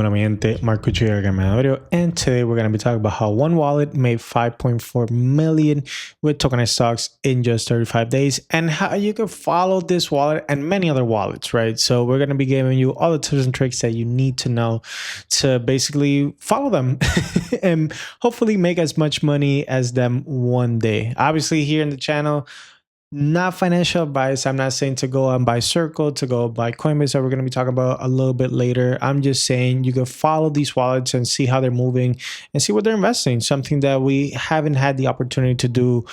Dímelo, mi gente, Marco Chigagamadario, and today we're going to be talking about how one wallet made 5.4 million with tokenized stocks in just 35 days, and how you can follow this wallet and many other wallets, right? So we're going to be giving you all the tips and tricks that you need to know to basically follow them and hopefully make as much money as them one day. Obviously, here in the channel, not financial advice. I'm not saying to go and buy Circle, to go buy Coinbase that we're going to be talking about a little bit later. I'm just saying you can follow these wallets and see how they're moving and see what they're investing. Something that we haven't had the opportunity to do.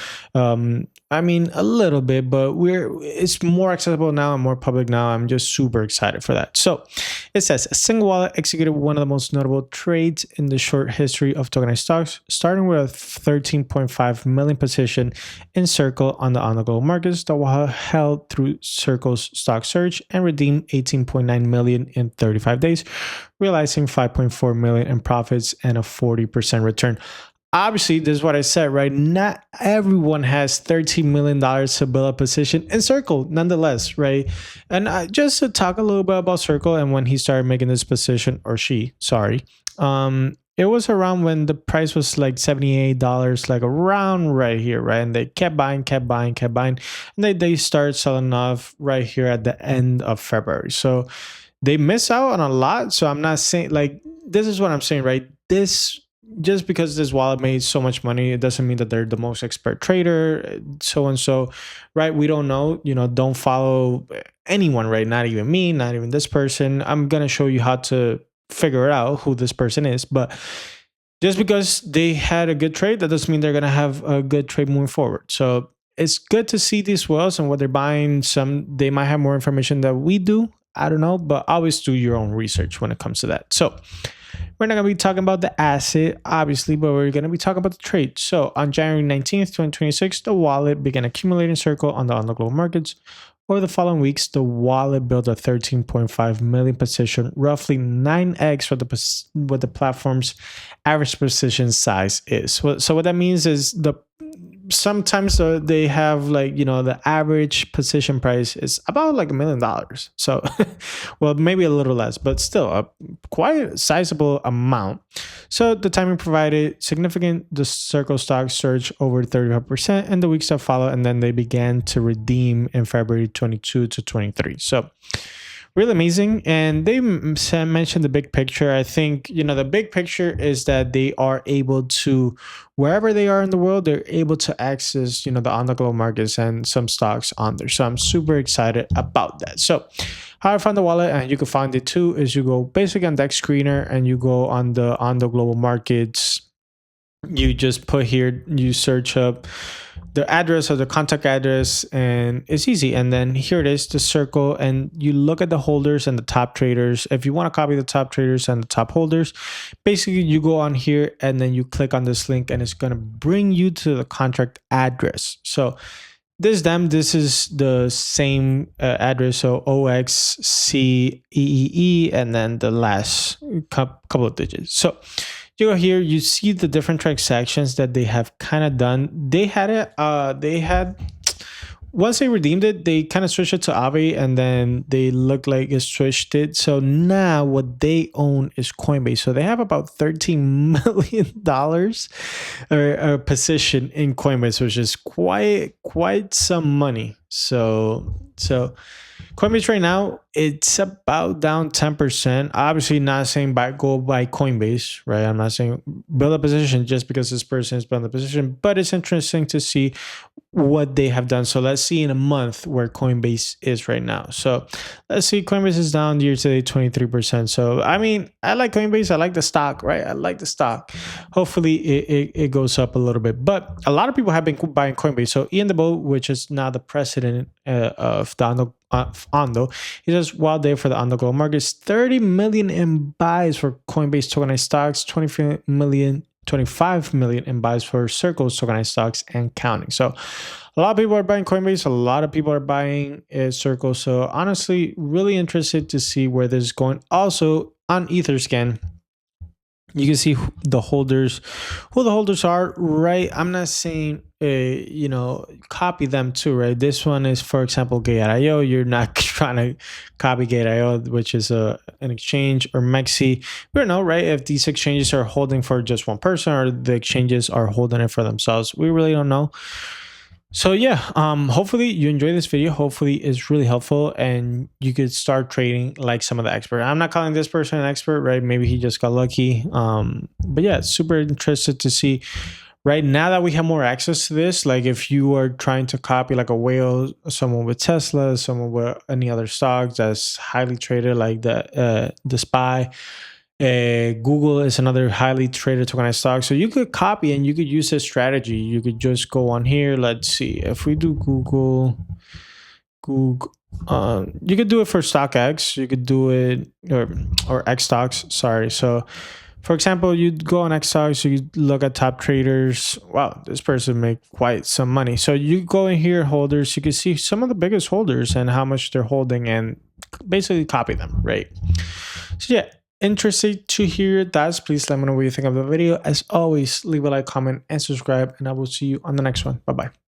I mean, a little bit, but it's more accessible now and more public now. I'm just super excited for that. So it says a single wallet executed one of the most notable trades in the short history of tokenized stocks, starting with a 13.5 million position in Circle on the Ondo Global Markets that were held through Circle's stock surge and redeemed 18.9 million in 35 days, realizing 5.4 million in profits and a 40% return. Obviously, this is what I said, right? Not everyone has $13 million to build a position in Circle, nonetheless, right? And just to talk a little bit about Circle and when he started making this position, or she, sorry, it was around when the price was like $78, like around right here, right? And they kept buying, and they started selling off right here at the end of February. So they miss out on a lot. So I'm not saying, like, this is what I'm saying, right? Just because this wallet made so much money, it doesn't mean that they're the most expert trader, so and so, right? We don't know, don't follow anyone, right? Not even me, not even this person. I'm going to show you how to figure out who this person is. But just because they had a good trade, that doesn't mean they're going to have a good trade moving forward. So it's good to see these whales and what they're buying. They might have more information than we do. I don't know, but always do your own research when it comes to that. So we're not going to be talking about the asset, obviously, but we're going to be talking about the trade. So on January 19th, 2026, the wallet began accumulating Circle on the Ondo Global Markets. Over the following weeks, the wallet built a 13.5 million position, roughly 9x what the platform's average position size is. So what that means is sometimes they have the average position price is about like $1 million. So, well, maybe a little less, but still a quite sizable amount. So the timing provided the Circle stock surged over 35% in the weeks that followed, and then they began to redeem in February 22 to 23. So really amazing. And they mentioned the big picture. I think, the big picture is that they are able to, wherever they are in the world, they're able to access, the Ondo Global Markets and some stocks on there. So I'm super excited about that. So how I found the wallet, and you can find it too, is you go basically on Dex Screener and you go on the Ondo Global Markets. You just put here, you search up the address or the contact address, and it's easy. And then here it is, the Circle, and you look at the holders and the top traders. If you want to copy the top traders and the top holders, basically you go on here and then you click on this link and it's going to bring you to the contract address. So this is the same address, so OXCEEE, and then the last couple of digits. So you go here, you see the different transactions that they have kind of done. They had once they redeemed it, they kind of switched it to Aave, and then they look like it switched it. So now what they own is Coinbase. So they have about $13 million or position in Coinbase, which is quite some money. So Coinbase right now, it's about down 10%. Obviously not saying go buy Coinbase, right? I'm not saying build a position just because this person is building a position, but it's interesting to see what they have done. So let's see in a month where Coinbase is right now. So let's see, Coinbase is down year to date 23%. So I mean, I like Coinbase. I like the stock, right? I like the stock. Hopefully it goes up a little bit, but a lot of people have been buying Coinbase. So Ian DeBoe, which is now the president of the Ondo, he says wild day for the Ondo Global Markets, 30 million in buys for Coinbase tokenized stocks, 25 million in buys for Circle's tokenized stocks, and counting. So a lot of people are buying Coinbase, a lot of people are buying Circle. So honestly, really interested to see where this is going. Also on Etherscan, You can see who the holders are, right? I'm not saying copy them too, right? This one is, for example, Gate.io. You're not trying to copy Gate.io, which is an exchange, or Mexi. We don't know, right? If these exchanges are holding for just one person, or the exchanges are holding it for themselves. We really don't know. So yeah, hopefully you enjoy this video. Hopefully it's really helpful and you could start trading like some of the experts. I'm not calling this person an expert, right? Maybe he just got lucky. But yeah, super interested to see right now that we have more access to this. Like if you are trying to copy like a whale, someone with Tesla, someone with any other stocks that's highly traded, like the SPY. Google is another highly traded tokenized stock. So you could copy and you could use this strategy. You could just go on here. Let's see if we do Google, you could do it for StockX. You could do it or X stocks. Sorry. So for example, you'd go on X stocks, you look at top traders. Wow, this person made quite some money. So you go in here, holders, you can see some of the biggest holders and how much they're holding and basically copy them, right? So yeah, interested to hear your thoughts. Please let me know what you think of the video. As always, leave a like, comment, and subscribe, and I will see you on the next one. Bye-bye.